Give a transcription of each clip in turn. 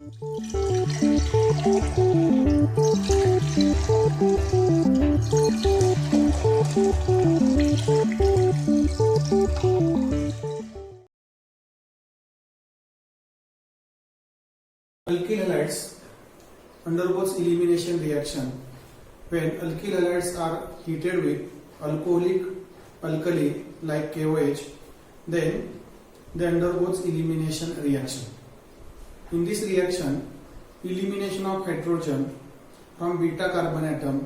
Alkyl halides undergoes elimination reaction when alkyl halides are heated with alcoholic alkali like KOH, then they undergoes elimination reaction. In this reaction, elimination of hydrogen from beta carbon atom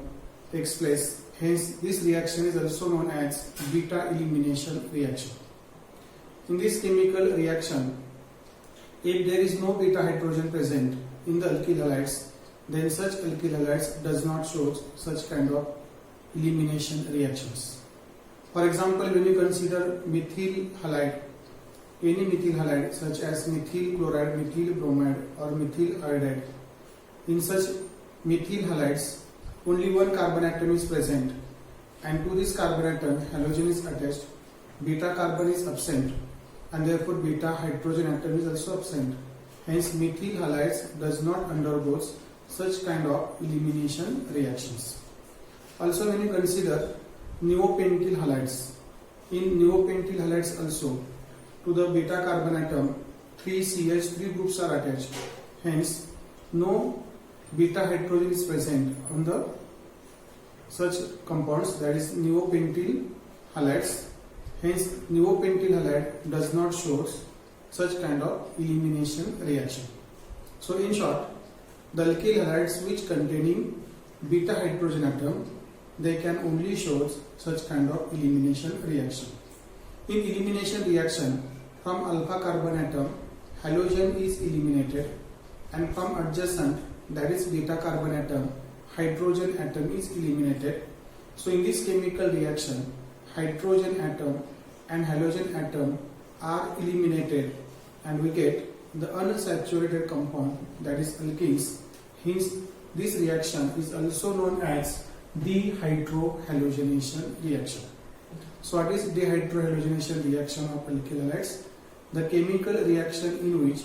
takes place. Hence, this reaction is also known as beta elimination reaction. In this chemical reaction, if there is no beta hydrogen present in the alkyl halides, then such alkyl halides does not show such kind of elimination reactions. For example, when you consider methyl halide, any methyl halide such as methyl chloride, methyl bromide or methyl iodide, in such methyl halides only one carbon atom is present, and to this carbon atom halogen is attached, beta carbon is absent, and therefore beta hydrogen atom is also absent. Hence methyl halides does not undergo such kind of elimination reactions. Also, when you consider neopentyl halides, in neopentyl halides also to the beta carbon atom 3 CH3 groups are attached. Hence no beta hydrogen is present on the such compounds, that is neopentyl halides. Hence neopentyl halide does not show such kind of elimination reaction. So in short, the alkyl halides which containing beta hydrogen atom, they can only show such kind of elimination reaction. In elimination reaction, from alpha carbon atom halogen is eliminated, and from adjacent, that is beta carbon atom, hydrogen atom is eliminated. So in this chemical reaction, hydrogen atom and halogen atom are eliminated, and we get the unsaturated compound, that is alkenes. Hence this reaction is also known as dehydrohalogenation reaction. So what is dehydrohalogenation reaction of alkyl halides? The chemical reaction in which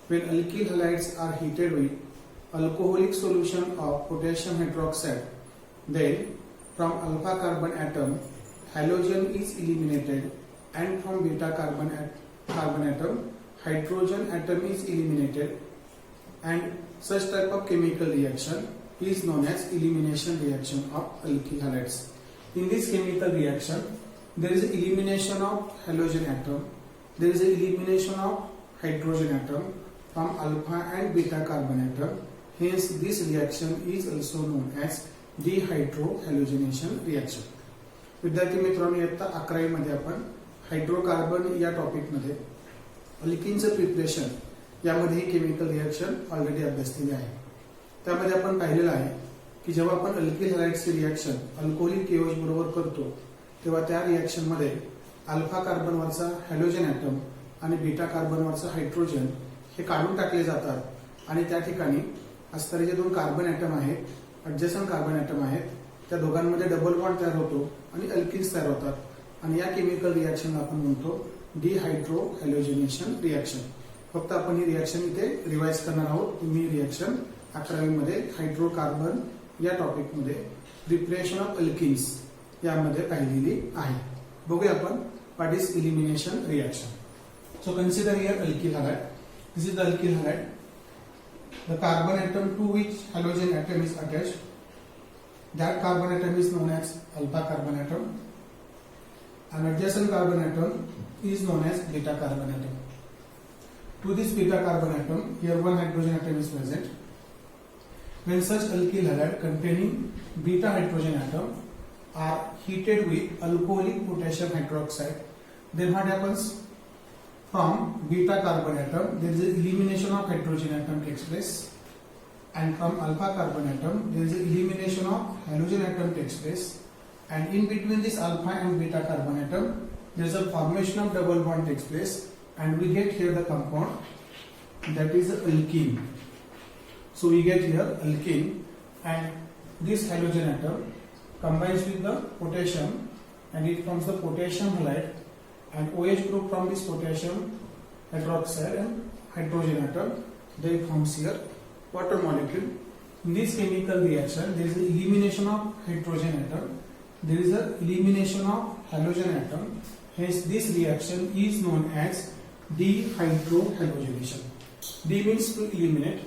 when alkyl halides are heated with alcoholic solution of potassium hydroxide, then from alpha carbon atom halogen is eliminated, and from beta carbon atom hydrogen atom is eliminated, and such type of chemical reaction is known as elimination reaction of alkyl halides. In this chemical reaction, there is elimination of halogen atom, there is elimination of hydrogen atom from alpha and beta carbon atom. Hence this reaction is also known as dehydrohalogenation reaction. विद्यार्थी मित्रांनो, इयत्ता 11वी मध्ये आपण hydrocarbon या topic मध्ये अल्किनचं preparation यामध्ये ही chemical reaction already अभ्यासलेली आहे. त्यामध्ये आपण पाहिलेलं आहे की जेव्हा आपण अल्किल हलाइड्सची रिएक्शन अल्कोहोलिक केओएच बरोबर करतो, तेव्हा त्या रिएक्शन मध्ये अल्फा कार्बनवरचा हॅलोजन ॲटम आणि बीटा कार्बनवरचा हायड्रोजन हे काढून टाकले जातात, आणि त्या ठिकाणी असणारे जे दोन कार्बन ॲटम आहेत, ऍडजसंट कार्बन ॲटम आहेत, त्या दोघांमध्ये डबल बॉन्ड तयार होतो आणि अल्किन्स तयार होतात, आणि या केमिकल रिएक्शनला आपण म्हणतो डिहायड्रोहॅलोजिनेशन रिएक्शन. फक्त आपण ही रिएक्शन इथे रिवाइज करणार आहोत. तुम्ही रिएक्शन 11वी मध्ये हायड्रोकार्बन या टॉपिक मध्ये प्रिपरेशन ऑफ अल्किन्स यामध्ये पाहिलेली आहे. बघूया आपण what is elimination reaction. So consider here alkyl halide. This is the alkyl halide. The carbon atom to which halogen atom is attached, that carbon atom is known as alpha carbon atom, and adjacent carbon atom is known as beta carbon atom. To this beta carbon atom, here one hydrogen atom is present. When such alkyl halide containing beta hydrogen atom are heated with alcoholic potassium hydroxide, then what happens? From beta carbon atom, there is elimination of hydrogen atom takes place, and from alpha carbon atom, there is elimination of halogen atom takes place, and in between this alpha and beta carbon atom, there is a formation of double bond takes place, and we get here the compound that is alkene. So we get here alkene, and this halogen atom combines with the potassium, and it forms the potassium halide, and OH group from this potassium hydroxide and hydrogen atom then forms here water molecule. In this chemical reaction, there is an elimination of hydrogen atom, there is an elimination of halogen atom. Hence, this reaction is known as dehydrohalogenation. D means to eliminate,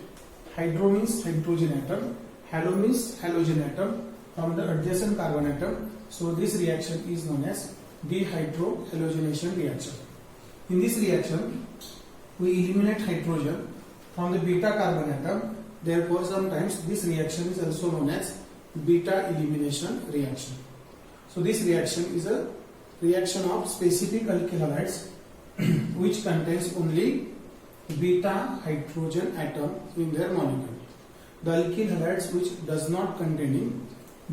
hydro means hydrogen atom, halo means halogen atom from the adjacent carbon atom. So, this reaction is known as dehydrohalogenation reaction. In this reaction, we eliminate hydrogen from the beta carbon atom. Therefore, sometimes this reaction is also known as beta elimination reaction. So, this reaction is a reaction of specific alkyl halides which contains only beta hydrogen atom in their molecule. The alkyl halides which does not contain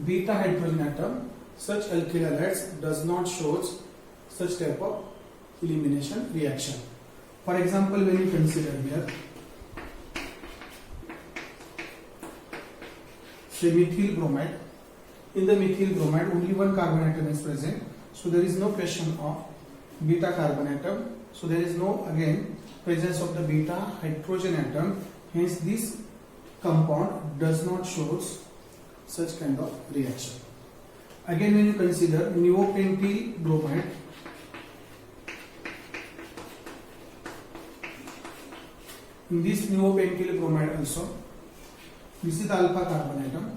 beta hydrogen atom, such alkyl halides does not show such type of elimination reaction. For example, when you consider here, say methyl bromide. In the methyl bromide, only one carbon atom is present. So there is no question of beta carbon atom. So there is no again presence of the beta hydrogen atom. Hence this compound does not show such kind of reaction. Again, when you consider neopentyl bromide, in this neopentyl bromide also, this is the alpha carbon atom.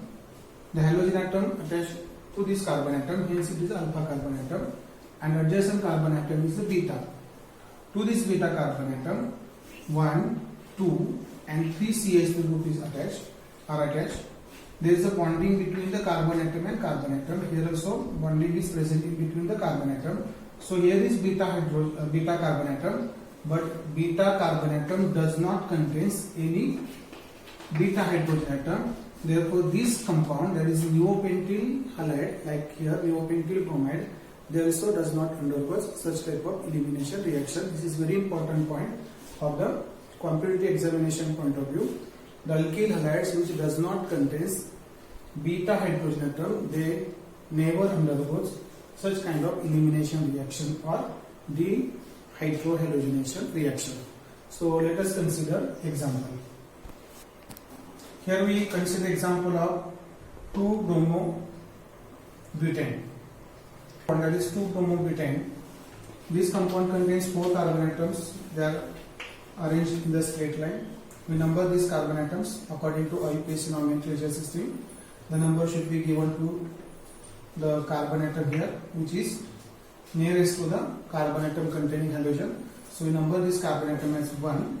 The halogen atom attached to this carbon atom, hence it is the alpha carbon atom, and adjacent carbon atom is the beta. To this beta carbon atom, 1, 2 and 3 CH3 group is attached. There is a bonding between the carbon atom and carbon atom. Here also bonding is present in between the carbon atom. So here is beta carbon atom, but beta carbon atom does not contain any beta hydrogen atom. Therefore, this compound, that is neopentyl halide, like here neopentyl bromide, there also does not undergo such type of elimination reaction. This is very important point of the competitive examination point of view. The alkyl halides which does not contain beta hydrogen atom, they never undergo such kind of elimination reaction or dehydrohalogenation reaction. So let us consider example. Here we consider example of 2-bromobutane. That is 2-bromobutane. This compound contains 4 carbon atoms. They are arranged in the straight line. We number these carbon atoms according to IUPAC nomenclature system. The number should be given to the carbon atom here, which is nearest to the carbon atom containing halogen. So we number this carbon atom as 1.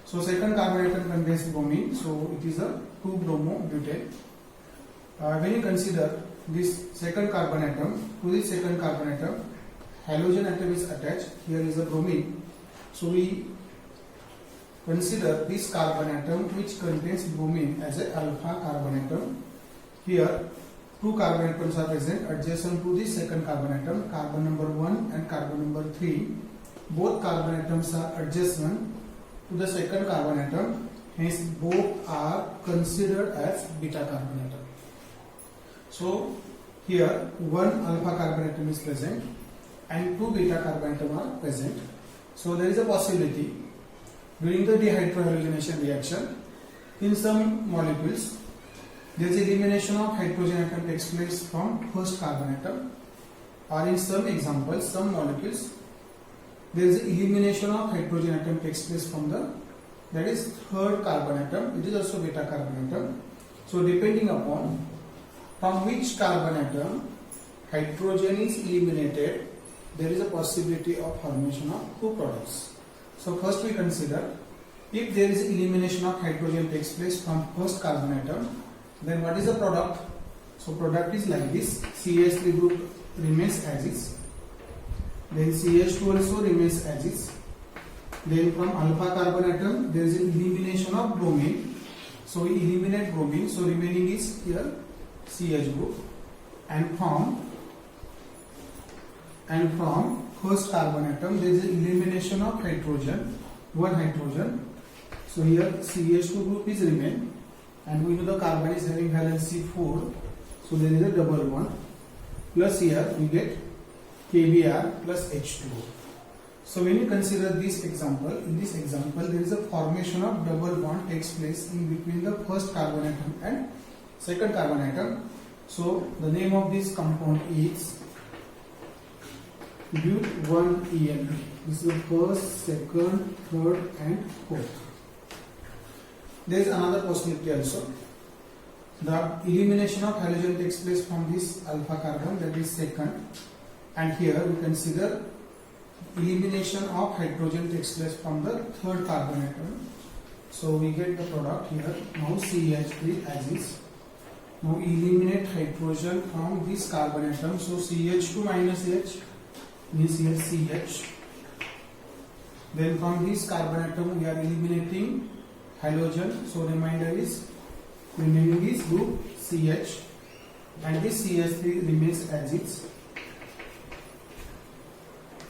So second carbon atom contains bromine, so it is a 2-bromobutane. When you consider this second carbon atom, to this second carbon atom, halogen atom is attached. Here is a bromine. So we consider this carbon atom which contains bromine as a alpha carbon atom. Here 2 carbon atoms are present adjacent to this second carbon atom, carbon number 1 and carbon number 3. Both carbon atoms are adjacent to the second carbon atom, hence both are considered as beta carbon atom. So here 1 alpha carbon atom is present and 2 beta carbon atom are present. So there is a possibility during the dehydrohalogenation reaction, in some molecules there is elimination of hydrogen atom takes place from first carbon atom, or in some examples, some molecules there is elimination of hydrogen atom takes place from the, that is third carbon atom, it is also beta carbon atom. So depending upon from which carbon atom hydrogen is eliminated, there is a possibility of formation of 2 products. So first we consider, if there is elimination of hydrogen takes place from first carbon atom, then what is the product? So product is like this, CH3 group remains as is, then CH2 also remains as is, then from alpha carbon atom there is an elimination of bromine, so we eliminate bromine, so remaining is here CH group, and from first carbon atom there is an elimination of hydrogen, 1 hydrogen, so here CH2 group is remain, and we know the carbon is having valency 4, so there is a double bond, plus here we get KBr plus H2O. So when you consider this example, in this example there is a formation of double bond takes place in between the first carbon atom and second carbon atom. So the name of this compound is but1ene. This is the first, second, third and fourth. There is another possibility also. The elimination of halogen takes place from this alpha carbon, that is second, and here we consider elimination of hydrogen takes place from the third carbon atom. So we get the product here. Now CH3 as is. Now eliminate hydrogen from this carbon atom. So CH2 minus H means here CH. Then from this carbon atom we are eliminating halogen. So remaining is group CH, and this CH3 remains as is.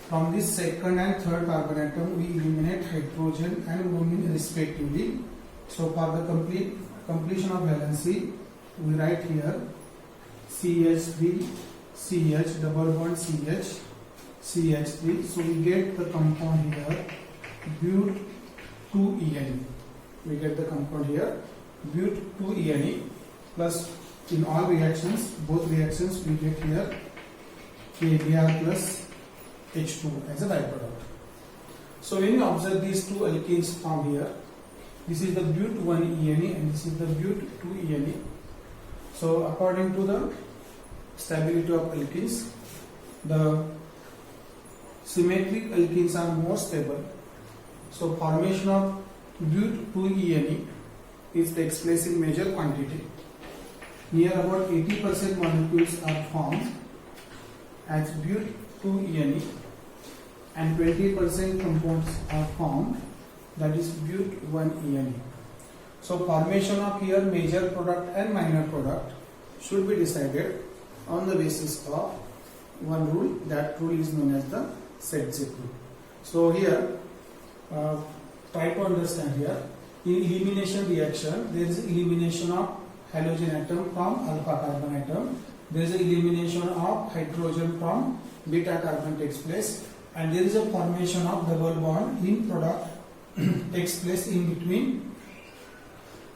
From this second and third carbon atom we eliminate hydrogen and bromine respectively. So for the completion of valency we write here CH3 CH double bond CH CH3. So we get the compound here but2ene. We get the compound here but2ene plus in all reactions, both reactions we get here KBr plus H2 as a byproduct. So when you observe these two alkenes formed here, this is the but1ene and this is the but2ene. So according to the stability of alkenes, the symmetric alkenes are more stable. So formation of but2ene is takes place in major quantity. Near about 80% molecules are formed as but2ene and 20% compounds are formed, that is but1ene. So formation of here major product and minor product should be decided on the basis of one rule. That rule is known as the Sedgwick rule. So here try to understand here. In elimination reaction there is elimination of halogen atom from alpha carbon atom. There is elimination of hydrogen from beta carbon takes place, and there is a formation of double bond in product takes place in between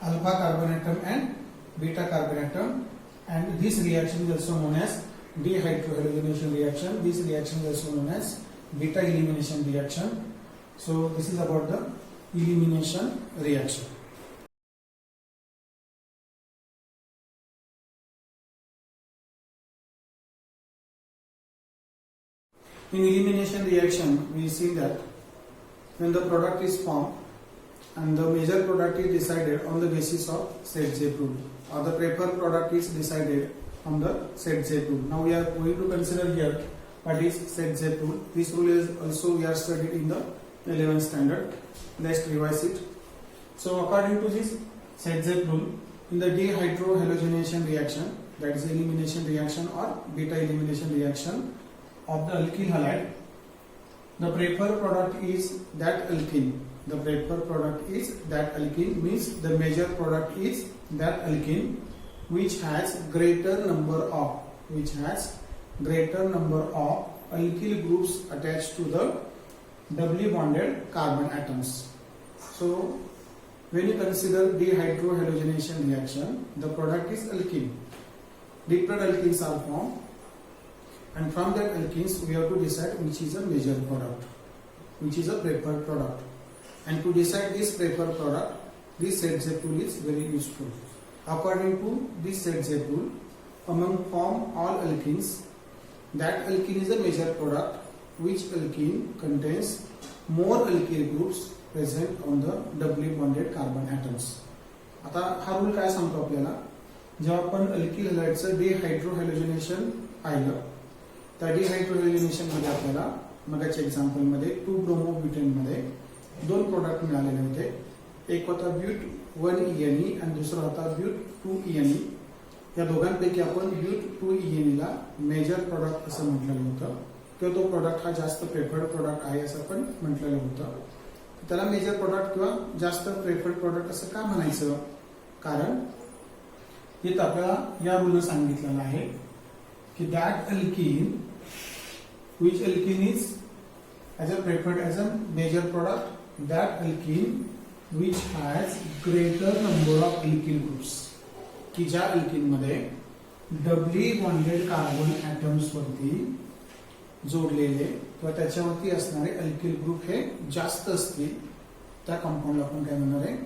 alpha carbon atom and beta carbon atom, and this reaction is also known as dehydrohalogenation reaction. This reaction is also known as beta elimination reaction. So this is about the elimination reaction. In elimination reaction, we see that when the product is formed and the major product is decided on the basis of Sedgwick rule, or the preferred product is decided on the Sedgwick rule. Now we are going to consider here what is Sedgwick rule. This rule is also we are studied in the 11th standard. Let's revise it. So according to this Sedgwick rule, in the dehydrohalogenation reaction, that is elimination reaction or beta elimination reaction of the alkyl halide, the preferred product is that alkene. The preferred product is that alkene, means the major product is that alkene which has greater number of alkyl groups attached to the doubly bonded carbon atoms. So when you consider dehydrohalogenation reaction, the product is alkene. Different alkenes are formed, and from that alkenes we have to decide which is a major product, which is a preferred product. And to decide this preferred product, this Sedgwick rule is very useful. According to this Sedgwick rule, among form all alkenes, that alkene is a major product which alkene contains more alkyl groups present on the doubly bonded carbon atoms. आता हा rule काय सांगतो आपल्याला, जेव्हा आपण alkyl हॅलाइडचं डिहायड्रोहॅलोजिनेशन पाहिलं, त्या डिहायड्रोहॅलोजिनेशन मध्ये आपल्याला मगाच्या एक्झाम्पल मध्ये 2-ब्रोमोब्युटेन मध्ये दोन प्रोडक्ट मिळालेले होते. एक होता but1ene आणि दुसरा होता but2ene. या दोघांपैकी आपण but2ene ला मेजर प्रोडक्ट असं म्हटलेलं होतं, किंवा तो प्रोडक्ट हा जास्त प्रेफर्ड प्रोडक्ट आहे असं पण म्हटलेलं होतं. त्याला मेजर प्रोडक्ट किंवा जास्त प्रेफर्ड प्रोडक्ट असं का म्हणायचं, कारण इथं आपल्याला या रूलनं सांगितलेलं आहे की that alkyne which alkene is as a preferred as a major product, that alkene which has greater number of alkyl groups, की ज्या अल्किन मध्ये डबली बॉन्डेड कार्बन ऍटम्स वरती जोडलेले किंवा त्याच्यावरती असणारे अल्किल ग्रुप हे जास्त असतील, त्या कंपाऊंडला आपण काय म्हणणार आहे,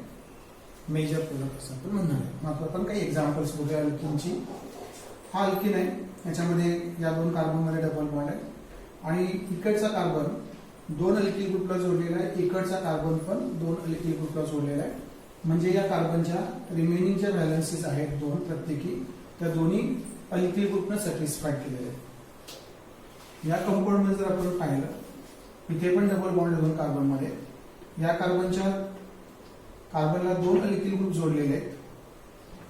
मेजर प्रोडक्ट असं आपण म्हणणार आहे. मग आपण काही एक्झाम्पल्स बघूया अल्किनची. हा अल्किन आहे, याच्यामध्ये या दोन कार्बन मध्ये डबल बॉन्ड आहे आणि इकडचा कार्बन दोन अल्किल ग्रुपला जोडलेला आहे, इकडचा कार्बन पण दोन अल्किल ग्रुपला जोडलेला आहे. म्हणजे या कार्बनच्या रिमेनिंगच्या व्हॅलन्सीज आहेत दोन प्रत्येकी, त्या दोन्ही अल्किल ग्रुपने सॅटिस्फाईड केलेले आहेत. या कंपाऊंड मध्ये जर आपण पाहिलं, इथे पण डबल बॉन्ड दोन कार्बन मध्ये, या कार्बनला दोन अल्किल ग्रुप जोडलेले आहेत,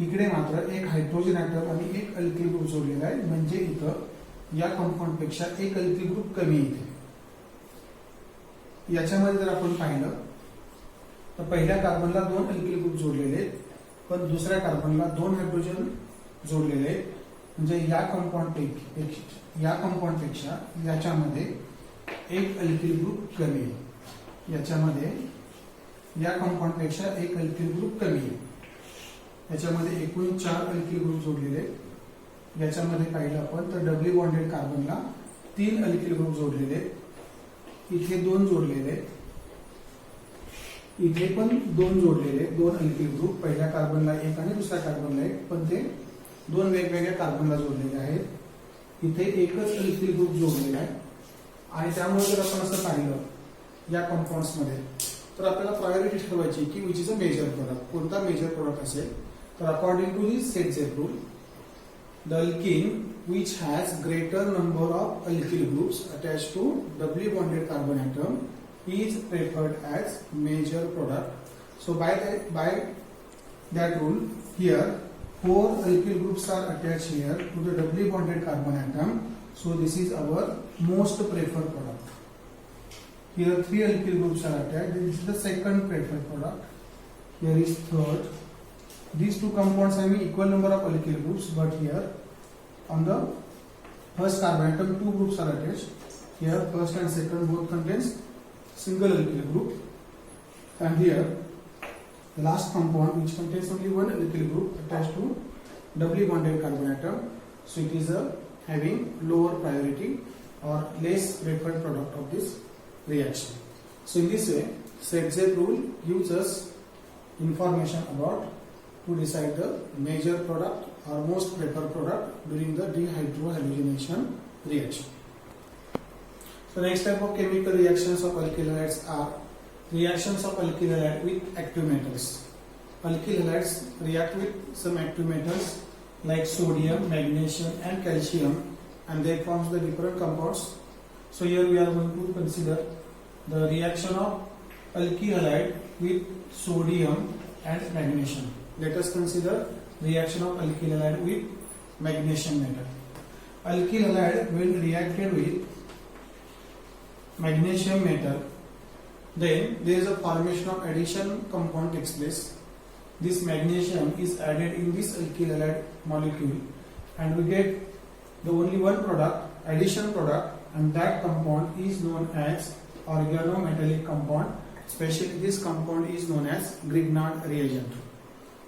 इकडे मात्र एक हायड्रोजन ऍटम आणि एक अल्किल ग्रुप जोडलेला आहे. म्हणजे इथं या कंपाऊंड पेक्षा एक अल्किल ग्रुप कमी येते. याच्यामध्ये जर आपण पाहिलं तर पहिल्या कार्बनला दोन अल्किल ग्रुप जोडलेले आहेत, पण दुसऱ्या कार्बनला दोन हायड्रोजन जोडलेले आहेत. म्हणजे या कंपाऊंड पेक्षा याच्यामध्ये एक अल्किल ग्रुप कमी आहे. याच्यामध्ये या कंपाऊंड पेक्षा एक अल्किल ग्रुप कमी आहे. याच्यामध्ये एकूण 4 अल्किल ग्रुप जोडलेले आहेत. याच्यामध्ये पाहिलं आपण तर डबली बॉन्डेड कार्बनला 3 अल्किल ग्रुप जोडलेले आहेत. इथे 2 जोडलेले आहेत, इथे पण 2 जोडलेले, 2 अल्किल ग्रुप, पहिल्या कार्बनला एक आणि दुसऱ्या कार्बनला एक, पण ते 2 वेगवेगळ्या कार्बनला जोडलेले आहेत. इथे एकच अल्किल ग्रुप जोडलेला आहे. आणि त्यामुळे जर आपण असं पाहिलं या कंपाऊंड्स मध्ये, तर आपल्याला प्रायोरिटी ठरवायची की which is a major product, कोणता मेजर प्रोडक्ट असेल. तर according to this set rule, the alkene which has greater number of alkyl groups attached to doubly bonded carbon atom is preferred as major product. So by that rule, here 4 alkyl groups are attached here to the doubly bonded carbon atom. So this is our most preferred product. Here 3 alkyl groups are attached. This is the second preferred product. Here is third. These two compounds have equal number of alkyl groups, but here on the first carbon atom 2 groups are attached. Here first and second both contains single alkyl group, and here the last compound which contains only one alkyl group attached to doubly bonded carbon atom. So it is having lower priority or less preferred product of this reaction. So in this way, Setzer rule gives us information about to decide the major product or most preferred product during the dehydrohalogenation reaction. So next type of chemical reactions of alkyl halides are reactions of alkyl halide with active metals. Alkyl halides react with some active metals like sodium, magnesium and calcium, and they form the different compounds. So here we are going to consider the reaction of alkyl halide with sodium and magnesium. Let us consider reaction of alkyl halide with magnesium metal. Alkyl halide when reacted with magnesium metal, then there is a formation of addition compound takes place. This magnesium is added in this alkyl halide molecule, and we get the only one product, addition product, and that compound is known as organometallic compound. Especially this compound is known as Grignard reagent.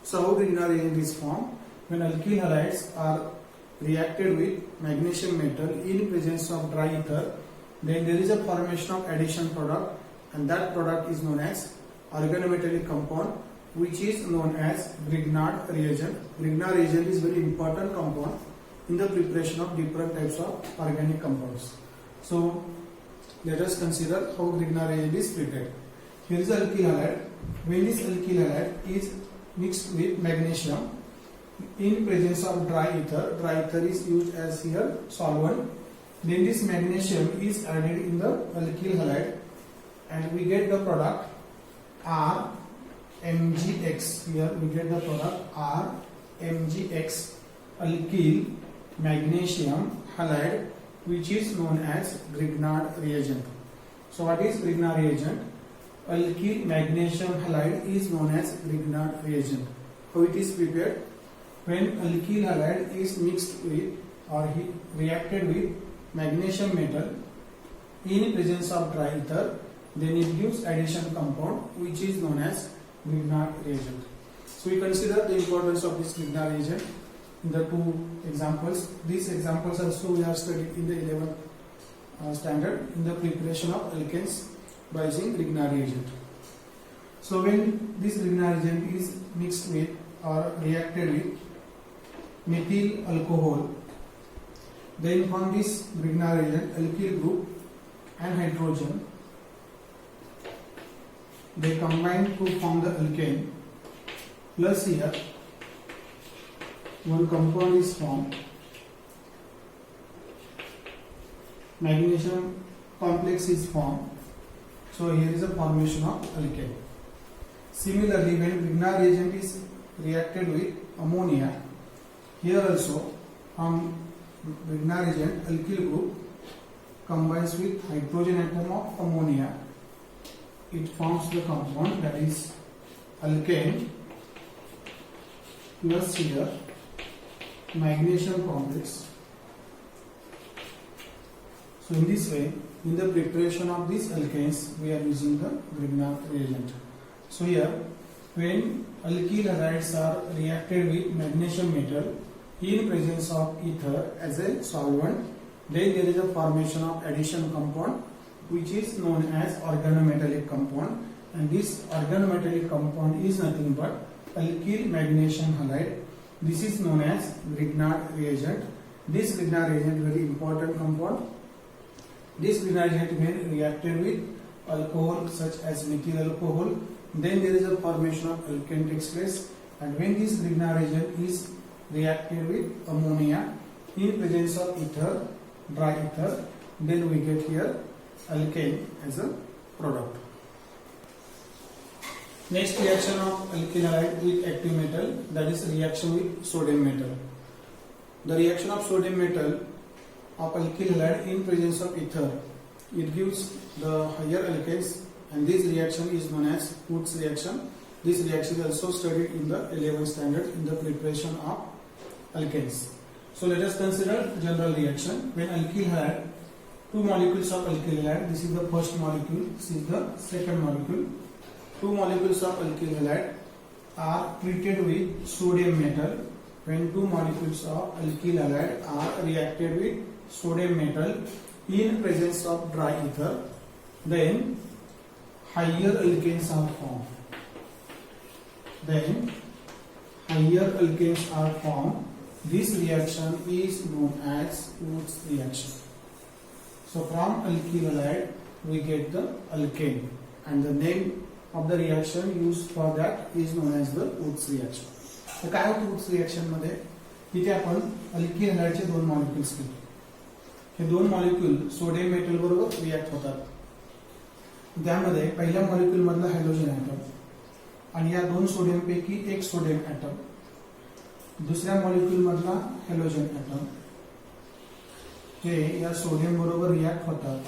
So how Grignard reagent is formed? When alkyl halides are reacted with magnesium metal in presence of dry ether, then there is a formation of addition product, and that product is known as organometallic compound, which is known as Grignard reagent. Grignard reagent is very important compound in the preparation of different types of organic compounds. So let us consider how Grignard reagent is prepared. Here is alkyl halide. When this alkyl halide is mixed with magnesium in presence of dry ether is used as here solvent. Then this magnesium is added in the alkyl halide, and we get the product RMgX. Here we get the product RMgX, alkyl magnesium halide, which is known as Grignard reagent. So what is Grignard reagent? Alkyl magnesium halide is known as Grignard reagent. How it is prepared? When alkyl halide is mixed with or reacted with magnesium metal in presence of dry ether, then it gives addition compound which is known as Grignard reagent. So we consider the importance of this Grignard reagent in the two examples. These examples also we have studied in the 11th standard in the preparation of alkanes by using Grignard reagent. So when this Grignard reagent is mixed with or reacted with methyl alcohol, then from this Grignard reagent, alkyl group and hydrogen, they combine to form the alkane. Plus here one compound is formed, magnesium complex is formed. So here is a formation of alkane. Similarly, when Grignard reagent is reacted with ammonia, here also from Grignard reagent, alkyl group combines with hydrogen atom of ammonia. It forms the compound that is alkane plus here magnesium complex. So in this way, in the preparation of these alkanes, we are using the Grignard reagent. So here, when alkyl halides are reacted with magnesium metal in presence of ether as a solvent, then there is a formation of addition compound which is known as organometallic compound, and this organometallic compound is nothing but alkyl magnesium halide. This is known as Grignard reagent. This Grignard reagent very important compound. This Grignard reagent when reacted with alcohol such as methyl alcohol, then there is a formation of alkane takes place, and when this Grignard reagent is reacted with ammonia in presence of ether, dry ether, then we get here alkane as a product. Next reaction of alkyl halide with active metal, that is reaction with sodium metal. The reaction of sodium metal of alkyl halide in presence of ether, it gives the higher alkanes, and this reaction is known as Woods reaction. This reaction is also studied in the 11th standard in the preparation of alkanes. So let us consider general reaction. When alkyl halide, two molecules of alkyl halide, this is the first molecule, this is the second molecule. Two molecules of alkyl halide are treated with sodium metal. When two molecules of alkyl halide are reacted with sodium metal in presence of dry ether, then higher alkanes are formed. This reaction is known as Woods reaction. So from alkyl halide we get the alkane, and the name of the reaction used for that is known as the Woods reaction. तर काय होतं Woods reaction मध्ये, इथे आपण alkyl halide चे दोन molecules घेतो. हे दोन मॉलिक्युल सोडियम मेटल बरोबर रिएक्ट होतात. त्यामध्ये पहिल्या मॉलिक्युल मधला हायड्रोजन ॲटम आणि या दोन सोडियम पैकी एक सोडियम ॲटम, दुसऱ्या मॉलिक्युल मधला हॅलोजन ॲटम, हे या सोडियम बरोबर रिएक्ट होतात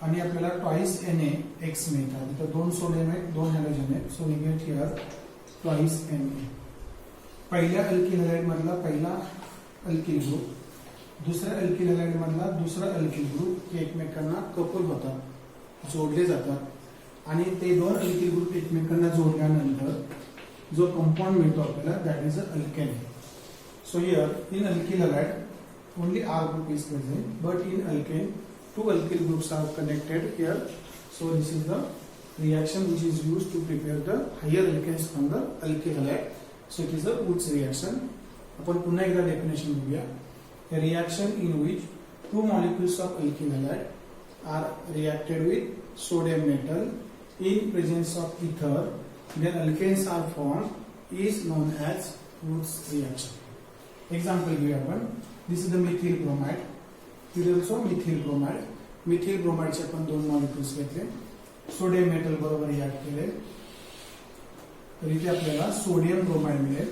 आणि आपल्याला ट्वाइस NaX मिळतात. इथं दोन सोडियम आहेत, दोन हॅलोजन आहेत. So we get here twice Na. पहिल्या अल्किल हॅलाइड मधला पहिला अल्किल ग्रुप, दुसऱ्या अल्किल हॅलाइड मधला दुसरा अल्किल ग्रुप हे एकमेकांना कपल होतात, जोडले जातात आणि ते दोन अल्किल ग्रुप एकमेकांना जोडल्यानंतर जो कंपाउंड मिळतो आपल्याला, that is a alkane. So here in alkyl halide only R group is present, but in alkane two alkyl groups are connected here. So this is the reaction which is used to prepare the higher alkanes from the alkyl halide. So it is a Woods reaction. आपण पुन्हा एकदा definition बघूया. A reaction in which two molecules of alkyl halide are reacted with sodium metal in presence of ether, then alkanes are formed, is known as Woods reaction. Example घेऊया आपण. This is the methyl bromide. Here also methyl bromide. Methyl bromide चे आपण दोन molecules घेतले, sodium metal बरोबर react केले, तर इथे आपल्याला सोडियम ब्रोमाइड मिळेल,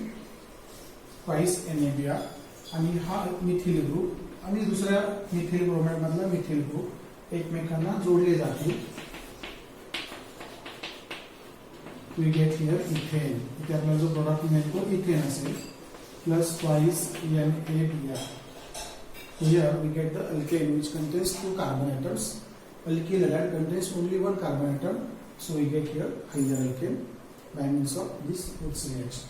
ट्वाइस NaBr, आणि हा मिथिल ग्रुप आणि दुसऱ्या मिथिल ब्रोमाइड मधला मिथिल ग्रुप एकमेकांना जोडले जातील. We get here ethane. इथे आपल्याला जो प्रोडक्ट मिळेल तो इथेन असेल, plus twice NaBr. Here we get the alkane which contains 2 carbon atoms. Alkyl halide contains only 1 carbon atom. So we get here higher alkane by means of this Wurtz reaction.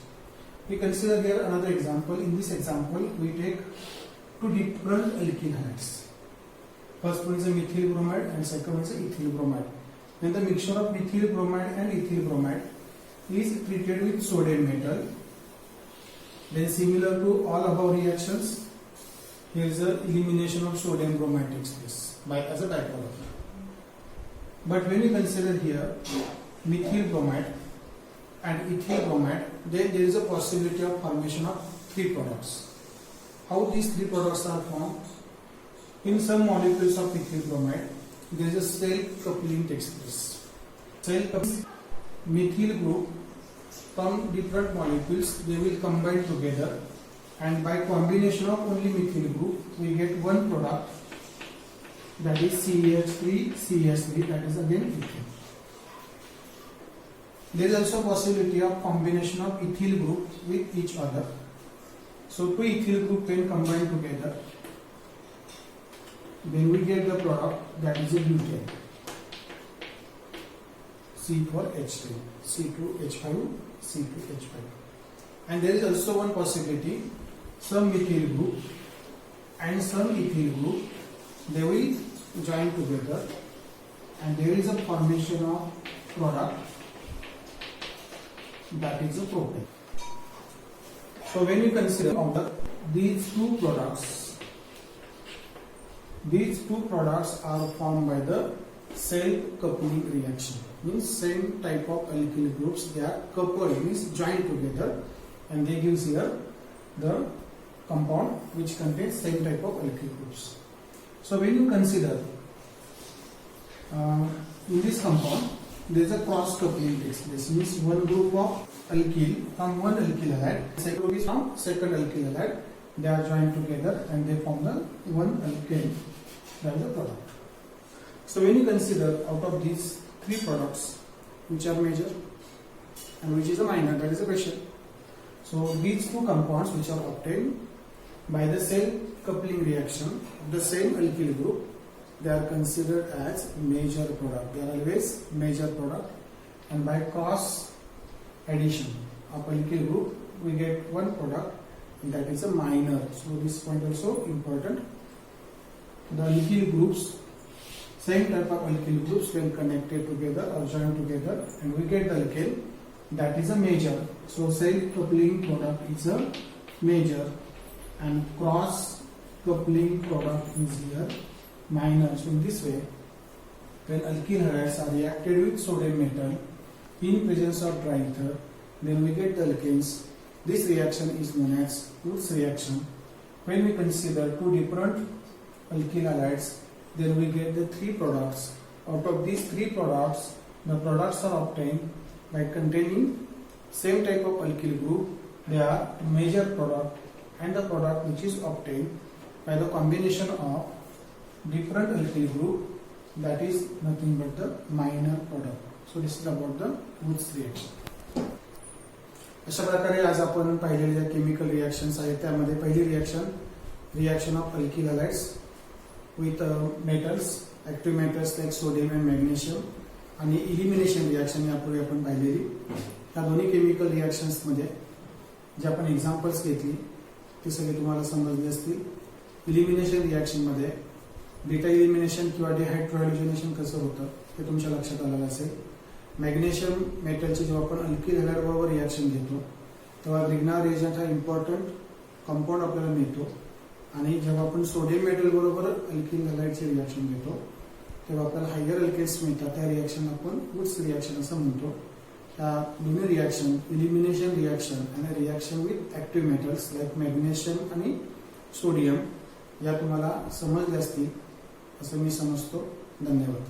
We consider here another example. In this example, we take 2 different alkyl halides. First one is a methyl bromide and second one is a ethyl bromide. When the mixture of methyl bromide and ethyl bromide is treated with sodium metal, then similar to all above reactions, here is the elimination of sodium bromide takes place as a byproduct. But when you consider here methyl bromide and ethyl bromide, then there is a possibility of formation of 3 products. How these 3 products are formed? In some molecules of ethyl bromide, there is a self-coupling takes place. Self-coupling, methyl group from different molecules, they will combine together, and by combination of only methyl group, we get one product, that is CH3CH3, that is again ethyl. There is also possibility of combination of ethyl group with each other. So 2 ethyl group when combined together, then we get the product that is a butane. C4H10, C2H5, C2H5. And there is also one possibility, some methyl group and some ethyl group, they will join together and there is a formation of product that is a propane. So when you consider these 2 products are formed by the self-coupling reaction. Means same type of alkyl groups, they are coupled, means joined together, and they gives here the compound which contains same type of alkyl groups. So when you consider in this compound, there is a cross coupling takes place. Means one group of alkyl from one alkyl halide, second group is from second alkyl halide. They are joined together and they form the one alkane, that is the product. So when you consider out of these 3 products, which are major and which is a minor, that is a question. So these 2 compounds which are obtained by the self-coupling reaction of the same alkyl group, they are considered as major product. They are always major product, and by cross addition of alkyl group, we get one product, and that is a minor. So this point also important. The alkyl groups, same type of alkyl groups when connected together or joined together, and we get the alkane, that is a major. So self-coupling product is a major and cross-coupling product is here minor. So in this way, when alkyl halides are reacted with sodium metal in presence of dry ether, then we get the alkanes. This reaction is known as Wurtz reaction. When we consider 2 different alkyl halides, then we get the 3 products. Out of these 3 products, the products are obtained by containing same type of alkyl group. They are major product, and the product which is obtained by the combination of different alkyl group, that is nothing but the minor product. So this is about the Wurtz reaction. अशा प्रकारे आज आपण पाहिलेल्या chemical reactions आहेत, त्यामध्ये पहिली reaction of alkyl halides with metals, active metals like sodium and magnesium, आणि elimination reaction यापूर्वी आपण पाहिलेली. या दोन्ही केमिकल रिएक्शन्स मध्ये जे आपण एक्झाम्पल्स घेतली ते सगळे तुम्हाला समजले असतील. इलिमिनेशन रिएक्शन मध्ये बीटा इलिमिनेशन किंवा डिहायड्रोजनेशन कसं होतं ते तुमच्या लक्षात आलेलं असेल. मॅग्नेशियम मेटलची जेव्हा आपण अल्किल हलाइड बरोबर रिएक्शन घेतो तेव्हा रिग्नार रिएजंट हा इम्पॉर्टंट कंपाऊंड आपल्याला मिळतो, आणि जेव्हा आपण सोडियम मेटल बरोबर अल्किल हलाइडची रिएक्शन घेतो तेव्हा आपल्याला हायर अल्केन्स मिळतात. त्या रिएक्शन आपण वुड्स रिएक्शन असं म्हणतो. त्या दोन्ही रिएक्शन, इलिमिनेशन रिएक्शन आणि reaction with active metals like magnesium आणि सोडियम, या तुम्हाला समजल्या असतील असं मी समजतो. धन्यवाद.